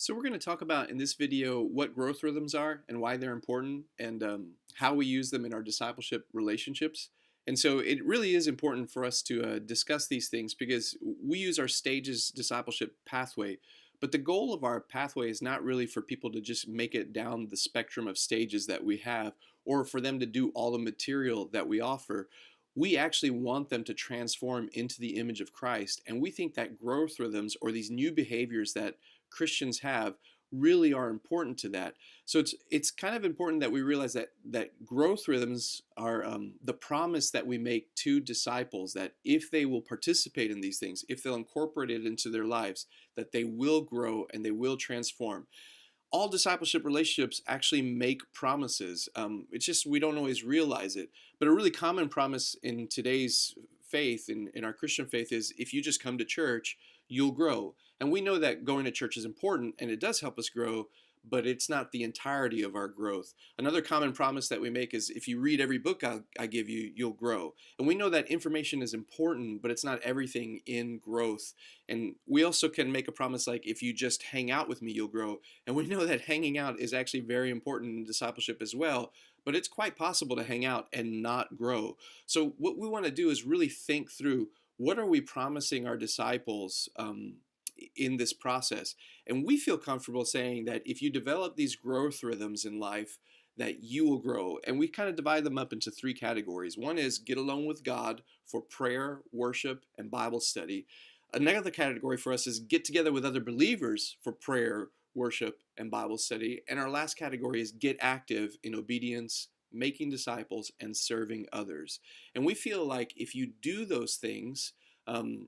So we're going to talk about in this video what growth rhythms are and why they're important and how we use them in our discipleship relationships. And so it really is important for us to discuss these things because we use our stages discipleship pathway. But the goal of our pathway is not really for people to just make it down the spectrum of stages that we have or for them to do all the material that we offer. We actually want them to transform into the image of Christ. And we think that growth rhythms or these new behaviors that Christians have really are important to that. So it's kind of important that we realize that growth rhythms are the promise that we make to disciples that if they will participate in these things, if they'll incorporate it into their lives, that they will grow and they will transform. All discipleship relationships actually make promises. It's just we don't always realize it. But a really common promise in today's faith, in our Christian faith, is if you just come to church, you'll grow. And we know that going to church is important and it does help us grow, but it's not the entirety of our growth. Another common promise that we make is if you read every book I give you, you'll grow. And we know that information is important, but it's not everything in growth. And we also can make a promise like if you just hang out with me, you'll grow. And we know that hanging out is actually very important in discipleship as well, but it's quite possible to hang out and not grow. So what we want to do is really think through what are we promising our disciples in this process. And we feel comfortable saying that if you develop these growth rhythms in life, that you will grow. And we kind of divide them up into three categories. One is get alone with God for prayer, worship, and Bible study. Another category for us is get together with other believers for prayer, worship, and Bible study. And our last category is get active in obedience, making disciples, and serving others. And we feel like if you do those things,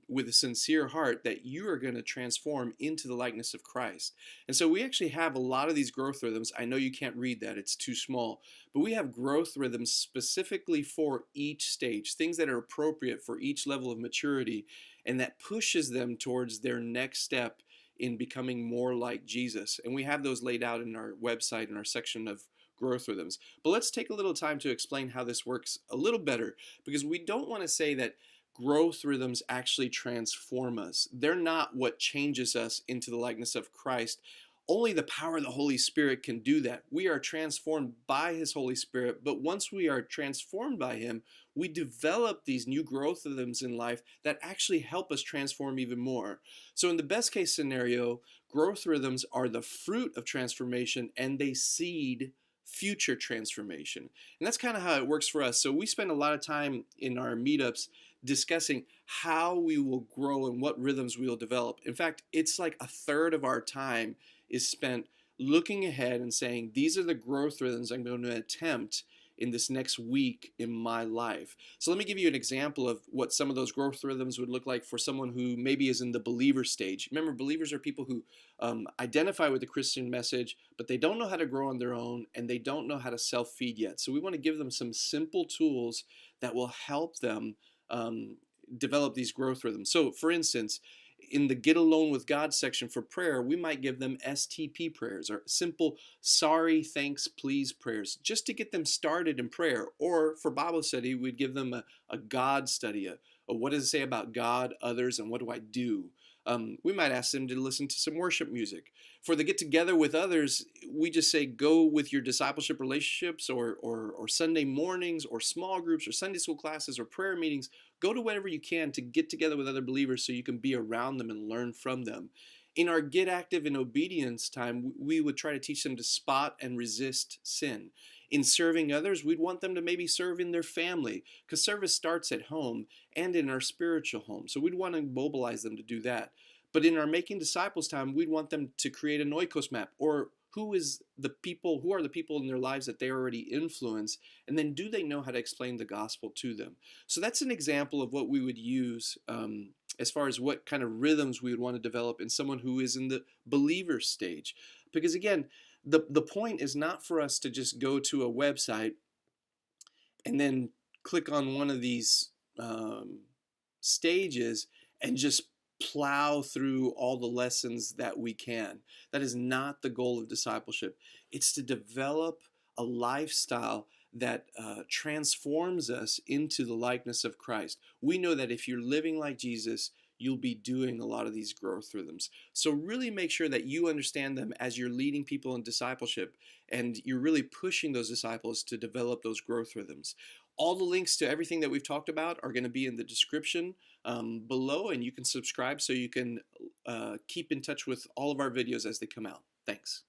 with a sincere heart, that you are going to transform into the likeness of Christ. And so we actually have a lot of these growth rhythms. I know you can't read that, it's too small, but we have growth rhythms specifically for each stage, things that are appropriate for each level of maturity and that pushes them towards their next step in becoming more like Jesus. And we have those laid out in our website in our section of growth rhythms. But let's take a little time to explain how this works a little better, because we don't want to say that growth rhythms actually transform us. They're not what changes us into the likeness of Christ. Only the power of the Holy Spirit can do that. We are transformed by His Holy Spirit, but once we are transformed by Him, we develop these new growth rhythms in life that actually help us transform even more. So in the best case scenario, growth rhythms are the fruit of transformation and they seed future transformation. And that's kind of how it works for us. So we spend a lot of time in our meetups discussing how we will grow and what rhythms we will develop. In fact, it's like a third of our time is spent looking ahead and saying, these are the growth rhythms I'm going to attempt in this next week in my life. So let me give you an example of what some of those growth rhythms would look like for someone who maybe is in the believer stage. Remember, believers are people who identify with the Christian message, but they don't know how to grow on their own and they don't know how to self-feed yet. So we want to give them some simple tools that will help them develop these growth rhythms. So for instance, in the get alone with God section for prayer, we might give them STP prayers or simple sorry, thanks, please prayers just to get them started in prayer. Or for Bible study, we'd give them a God study, a what does it say about God, others, and what do I do? We might ask them to listen to some worship music. For the get together with others, we just say go with your discipleship relationships or Sunday mornings or small groups or Sunday school classes or prayer meetings. Go to whatever you can to get together with other believers so you can be around them and learn from them. In our get active in obedience time, we would try to teach them to spot and resist sin. In serving others, we'd want them to maybe serve in their family, because service starts at home and in our spiritual home. So we'd want to mobilize them to do that. But in our making disciples time, we'd want them to create a oikos map, or who are the people in their lives that they already influence, and then do they know how to explain the gospel to them? So that's an example of what we would use as far as what kind of rhythms we would want to develop in someone who is in the believer stage. Because again, the point is not for us to just go to a website and then click on one of these stages and just plow through all the lessons that we can. That is not the goal of discipleship. It's to develop a lifestyle that transforms us into the likeness of Christ. We know that if you're living like Jesus, you'll be doing a lot of these growth rhythms. So really make sure that you understand them as you're leading people in discipleship, and you're really pushing those disciples to develop those growth rhythms. All the links to everything that we've talked about are going to be in the description below, and you can subscribe so you can keep in touch with all of our videos as they come out. Thanks.